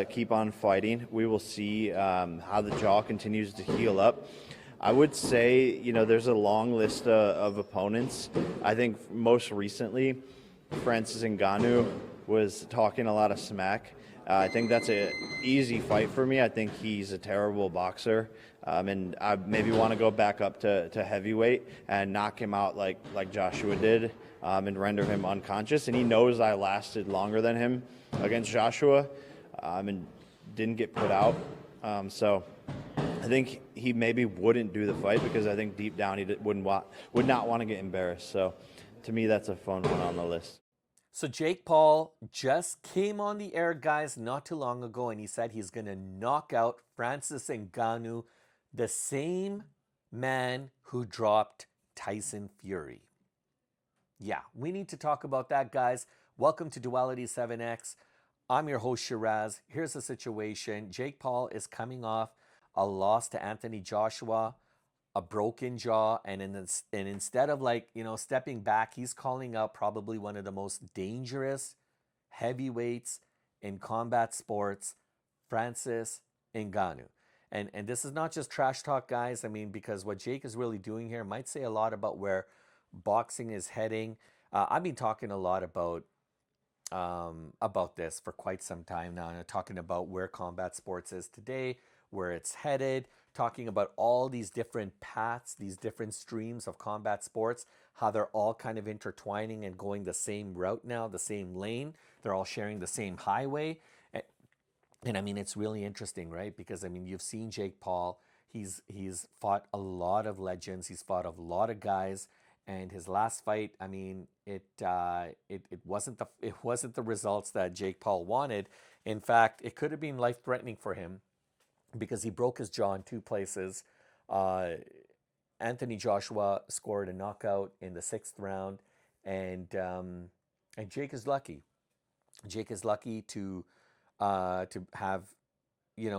Keep on fighting. We will see how the jaw continues to heal up. I would say, there's a long list of opponents. I think most recently, Francis Ngannou was talking a lot of smack. I think that's an easy fight for me. I think he's a terrible boxer, and I maybe want to go back up to heavyweight and knock him out like Joshua did, and render him unconscious. And he knows I lasted longer than him against Joshua, and didn't get put out. So I think he maybe wouldn't do the fight because I think deep down he would not want to get embarrassed. So to me, that's a fun one on the list. So Jake Paul just came on the air, guys, not too long ago, and he said he's going to knock out Francis Ngannou, the same man who dropped Tyson Fury. Yeah, we need to talk about that, guys. Welcome to Duality 7X. I'm your host, Shiraz. Here's the situation. Jake Paul is coming off a loss to Anthony Joshua, a broken jaw, and instead of stepping back, he's calling out probably one of the most dangerous heavyweights in combat sports, Francis Ngannou. And this is not just trash talk, guys. I mean, because what Jake is really doing here might say a lot about where boxing is heading. I've been talking a lot about this for quite some time now, and talking about where combat sports is today, where it's headed, talking about all these different paths, these different streams of combat sports, how they're all kind of intertwining and going the same route now, the same lane. They're all sharing the same highway. And I mean, it's really interesting, right? Because I mean, you've seen Jake Paul. He's fought a lot of legends. He's fought a lot of guys. And his last fight, I mean, it wasn't the results that Jake Paul wanted. In fact, it could have been life-threatening for him because he broke his jaw in two places. Anthony Joshua scored a knockout in the 6th round, and Jake is lucky. Jake is lucky to have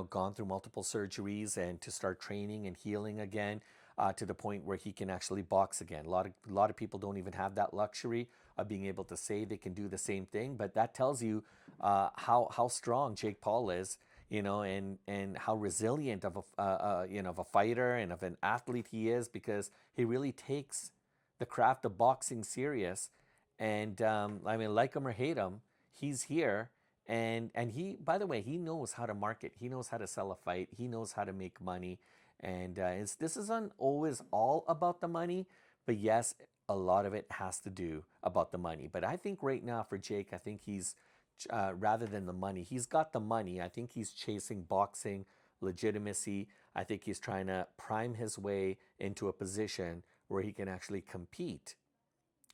gone through multiple surgeries and to start training and healing again. To the point where he can actually box again. A lot of people don't even have that luxury of being able to say they can do the same thing, but that tells you how strong Jake Paul is, and how resilient of a fighter and of an athlete he is, because he really takes the craft of boxing serious. And I mean, like him or hate him, he's here. And he, by the way, he knows how to market. He knows how to sell a fight. He knows how to make money. And this isn't always all about the money, but yes, a lot of it has to do about the money. But I think right now for Jake, I think he's, rather than the money, he's got the money. I think he's chasing boxing legitimacy. I think he's trying to prime his way into a position where he can actually compete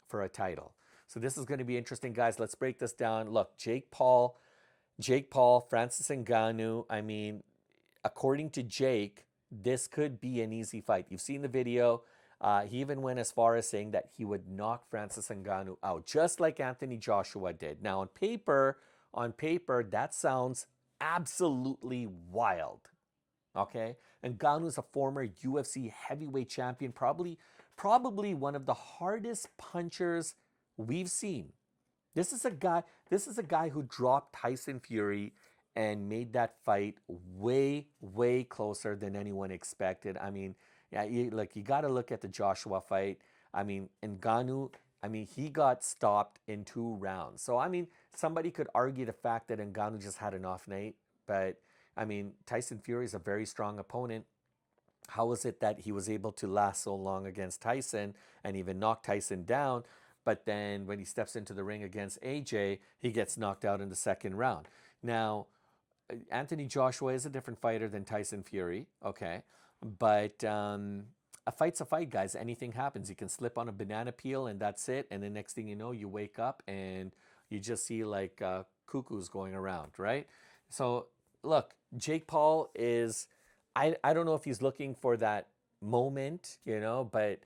for a title. So this is going to be interesting, guys. Let's break this down. Look, Jake Paul, Francis Ngannou. I mean, according to Jake, this could be an easy fight. You've seen the video. He even went as far as saying that he would knock Francis Ngannou out, just like Anthony Joshua did. Now, on paper, that sounds absolutely wild. Okay? Ngannou's a former UFC heavyweight champion, probably one of the hardest punchers we've seen. This is a guy who dropped Tyson Fury and made that fight way, way closer than anyone expected. I mean, yeah, you got to look at the Joshua fight. I mean, Ngannou, he got stopped in 2 rounds. So, I mean, somebody could argue the fact that Ngannou just had an off night. But, I mean, Tyson Fury is a very strong opponent. How is it that he was able to last so long against Tyson and even knock Tyson down? But then when he steps into the ring against AJ, he gets knocked out in the 2nd round. Now, Anthony Joshua is a different fighter than Tyson Fury, okay? But a fight's a fight, guys. Anything happens. You can slip on a banana peel and that's it. And the next thing you know, you wake up and you just see cuckoos going around, right? So, look, Jake Paul is, I don't know if he's looking for that moment, but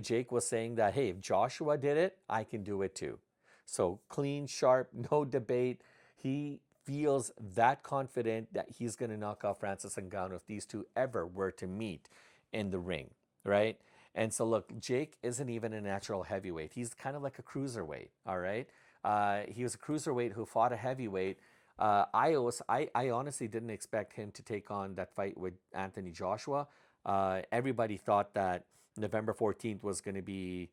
Jake was saying that, hey, if Joshua did it, I can do it too. So clean, sharp, no debate. He feels that confident that he's going to knock out Francis Ngannou if these two ever were to meet in the ring, right? And so look, Jake isn't even a natural heavyweight. He's kind of like a cruiserweight, all right? He was a cruiserweight who fought a heavyweight. I honestly didn't expect him to take on that fight with Anthony Joshua. Everybody thought that November 14th was going to be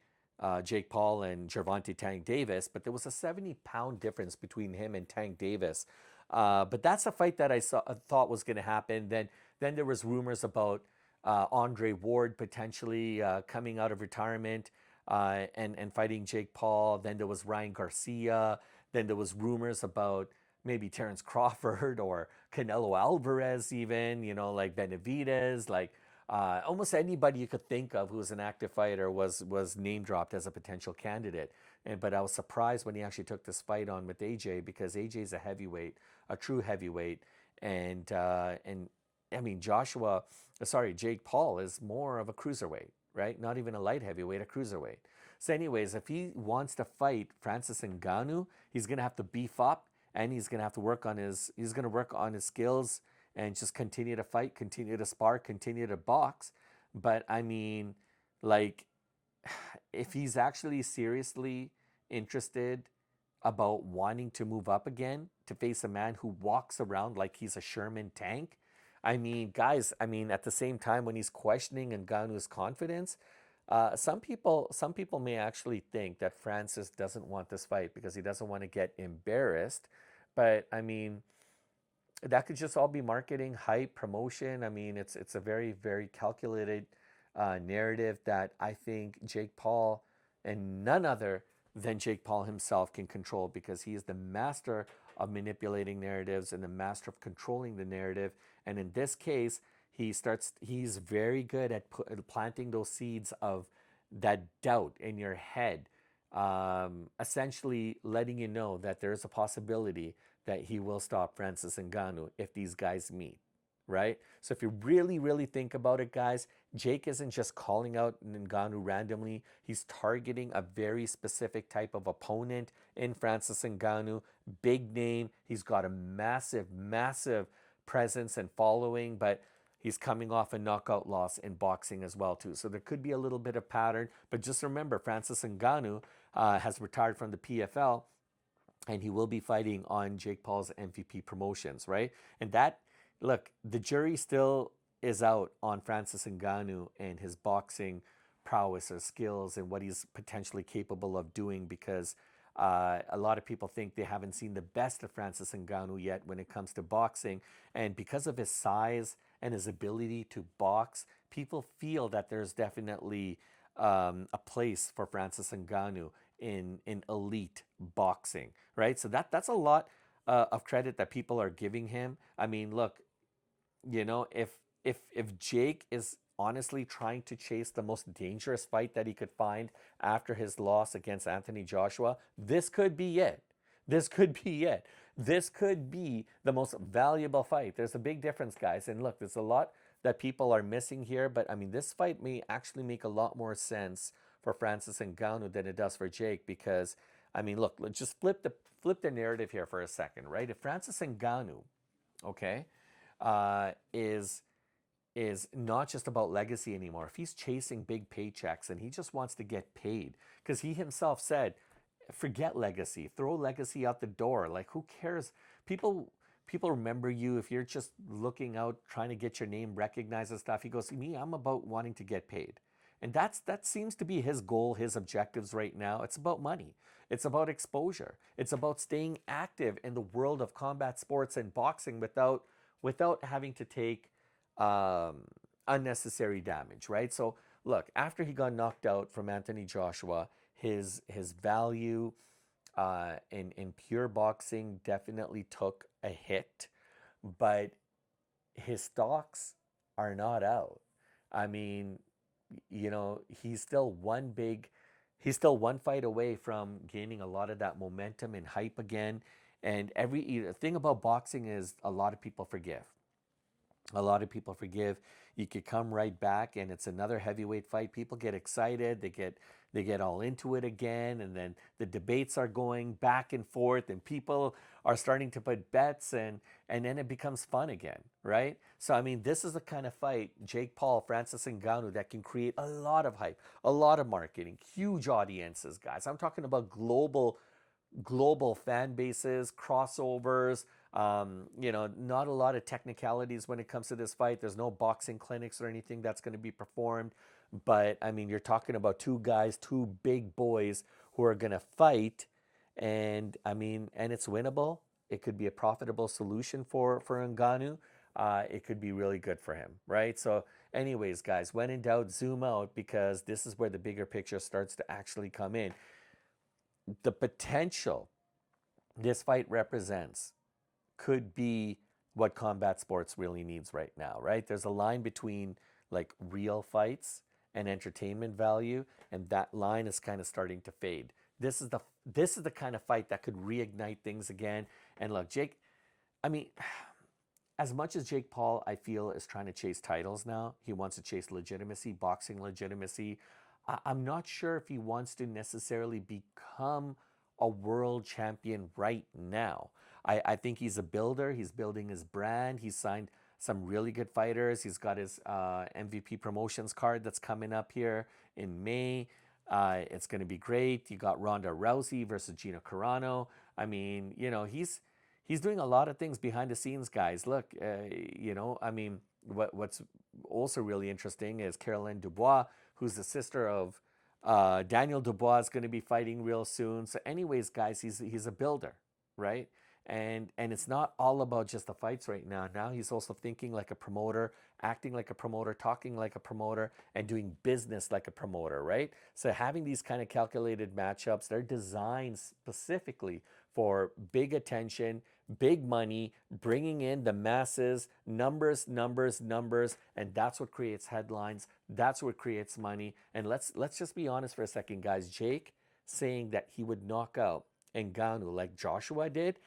Jake Paul and Gervonta Tank Davis, but there was a 70-pound difference between him and Tank Davis. But that's a fight that thought was going to happen. Then there was rumors about Andre Ward potentially coming out of retirement and fighting Jake Paul. Then there was Ryan Garcia. Then there was rumors about maybe Terrence Crawford or Canelo Alvarez, even, like Benavidez, like almost anybody you could think of who was an active fighter was name dropped as a potential candidate. But I was surprised when he actually took this fight on with AJ, because AJ's a heavyweight, a true heavyweight, and I mean Jake Paul is more of a cruiserweight, right? Not even a light heavyweight, a cruiserweight. So, anyways, if he wants to fight Francis Ngannou, he's gonna have to beef up, and he's gonna have to work on his skills and just continue to fight, continue to spar, continue to box. But I mean, like, if he's actually seriously interested about wanting to move up again to face a man who walks around like he's a Sherman tank, I mean, guys, at the same time, when he's questioning Ngannou's confidence, some people may actually think that Francis doesn't want this fight because he doesn't want to get embarrassed. But I mean, that could just all be marketing, hype, promotion. I mean, it's a very, very calculated narrative that I think Jake Paul and none other than Jake Paul himself can control, because he is the master of manipulating narratives and the master of controlling the narrative. And in this case, he's very good at planting those seeds of that doubt in your head, essentially letting you know that there's a possibility that he will stop Francis Ngannou if these guys meet, right? So if you really, really think about it, guys, Jake isn't just calling out Ngannou randomly. He's targeting a very specific type of opponent in Francis Ngannou. Big name. He's got a massive, massive presence and following, but he's coming off a knockout loss in boxing as well, too. So there could be a little bit of pattern. But just remember, Francis Ngannou has retired from the PFL, and he will be fighting on Jake Paul's MVP promotions, right? And that, look, the jury still is out on Francis Ngannou and his boxing prowess or skills and what he's potentially capable of doing, because a lot of people think they haven't seen the best of Francis Ngannou yet when it comes to boxing. And because of his size and his ability to box, people feel that there's definitely a place for Francis Ngannou in elite boxing, right? So that's a lot of credit that people are giving him. I mean, look, if Jake is honestly trying to chase the most dangerous fight that he could find after his loss against Anthony Joshua, this could be it. This could be it. This could be the most valuable fight. There's a big difference, guys. And look, there's a lot that people are missing here, but I mean, this fight may actually make a lot more sense for Francis Ngannou than it does for Jake, because I mean, look, let's just flip the narrative here for a second, right? If Francis Ngannou, okay, is not just about legacy anymore, if he's chasing big paychecks and he just wants to get paid, because he himself said, forget legacy, throw legacy out the door. Like, who cares? People remember you if you're just looking out trying to get your name recognized and stuff. He goes, me, I'm about wanting to get paid. And that seems to be his goal, his objectives right now. It's about money. It's about exposure. It's about staying active in the world of combat sports and boxing without having to take unnecessary damage, right? So look, after he got knocked out from Anthony Joshua, his value in pure boxing definitely took a hit, but his stocks are not out. I mean, he's still one fight away from gaining a lot of that momentum and hype again. And every thing about boxing is a lot of people forgive. A lot of people forgive. You could come right back and it's another heavyweight fight. People get excited. They get all into it again, and then the debates are going back and forth, and people are starting to put bets, and then it becomes fun again, right? So I mean, this is the kind of fight, Jake Paul, Francis Ngannou, that can create a lot of hype, a lot of marketing, huge audiences, guys. I'm talking about global fan bases, crossovers, Not a lot of technicalities when it comes to this fight. There's no boxing clinics or anything that's going to be performed. But I mean, you're talking about two guys, two big boys who are going to fight. And I mean, and it's winnable. It could be a profitable solution for Ngannou. It could be really good for him, right? So, anyways, guys, when in doubt, zoom out because this is where the bigger picture starts to actually come in. The potential this fight represents could be what combat sports really needs right now, right? There's a line between like real fights and entertainment value, and that line is kind of starting to fade. This is the kind of fight that could reignite things again. And look, Jake, I mean, as much as Jake Paul, I feel, is trying to chase titles now, he wants to chase legitimacy, boxing legitimacy. I'm not sure if he wants to necessarily become a world champion right now. I think he's a builder. He's building his brand. He's signed some really good fighters. He's got his MVP promotions card that's coming up here in May. It's going to be great. You got Ronda Rousey versus Gina Carano. I mean, he's doing a lot of things behind the scenes, guys. Look, I mean, what's also really interesting is Caroline Dubois, who's the sister of Daniel Dubois, is going to be fighting real soon. So, anyways, guys, he's a builder, right? And it's not all about just the fights right now. Now he's also thinking like a promoter, acting like a promoter, talking like a promoter, and doing business like a promoter, right? So having these kind of calculated matchups, they're designed specifically for big attention, big money, bringing in the masses, numbers, numbers, numbers, and that's what creates headlines. That's what creates money. And let's just be honest for a second, guys. Jake saying that he would knock out Ngannou like Joshua did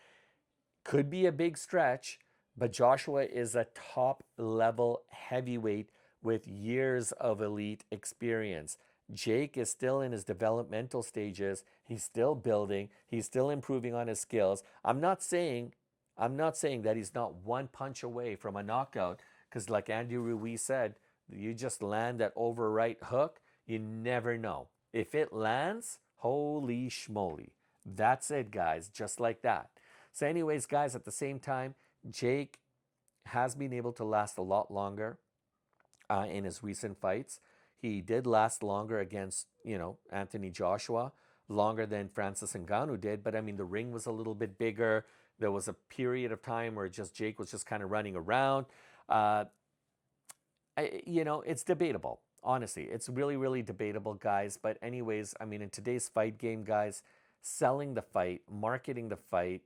could be a big stretch, but Joshua is a top level heavyweight with years of elite experience. Jake is still in his developmental stages. He's still building. He's still improving on his skills. I'm not saying that he's not one punch away from a knockout, because like Andy Ruiz said, you just land that over right hook, you never know. If it lands, holy schmoly. That's it, guys, just like that. So anyways, guys, at the same time, Jake has been able to last a lot longer in his recent fights. He did last longer against, Anthony Joshua, longer than Francis Ngannou did. But I mean, the ring was a little bit bigger. There was a period of time where Jake was just kind of running around. It's debatable. Honestly, it's really, really debatable, guys. But anyways, I mean, in today's fight game, guys, selling the fight, marketing the fight,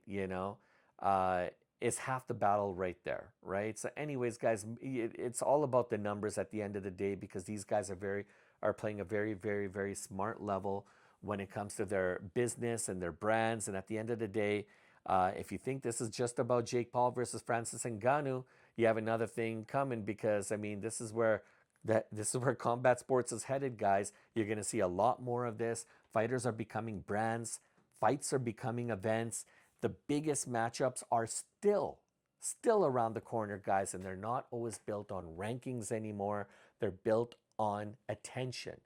is half the battle right there, right? So anyways, guys, it's all about the numbers at the end of the day, because these guys are playing a very, very, very smart level when it comes to their business and their brands. And at the end of the day, if you think this is just about Jake Paul versus Francis Ngannou, you have another thing coming, because I mean, this is where combat sports is headed, guys. You're going to see a lot more of this. Fighters are becoming brands. Fights are becoming events. The biggest matchups are still around the corner, guys, and they're not always built on rankings anymore. They're built on attention.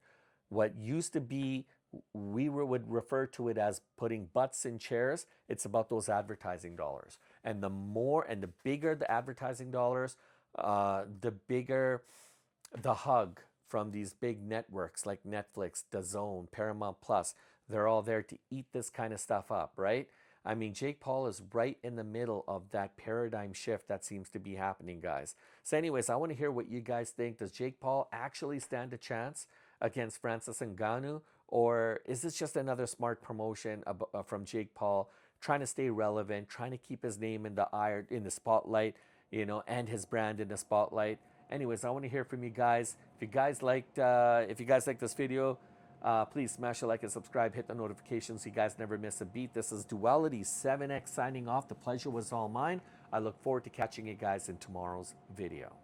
What used to be, we would refer to it as putting butts in chairs. It's about those advertising dollars. And the bigger the advertising dollars, the bigger the hug from these big networks like Netflix, DAZN, Paramount Plus. They're all there to eat this kind of stuff up, right? I mean, Jake Paul is right in the middle of that paradigm shift that seems to be happening, guys. So anyways, I want to hear what you guys think. Does Jake Paul actually stand a chance against Francis Ngannou? Or is this just another smart promotion from Jake Paul, trying to stay relevant, trying to keep his name in the spotlight, and his brand in the spotlight? Anyways, I want to hear from you guys. If you guys liked this video, please smash a like and subscribe. Hit the notifications so you guys never miss a beat. This is Duality 7X signing off. The pleasure was all mine. I look forward to catching you guys in tomorrow's video.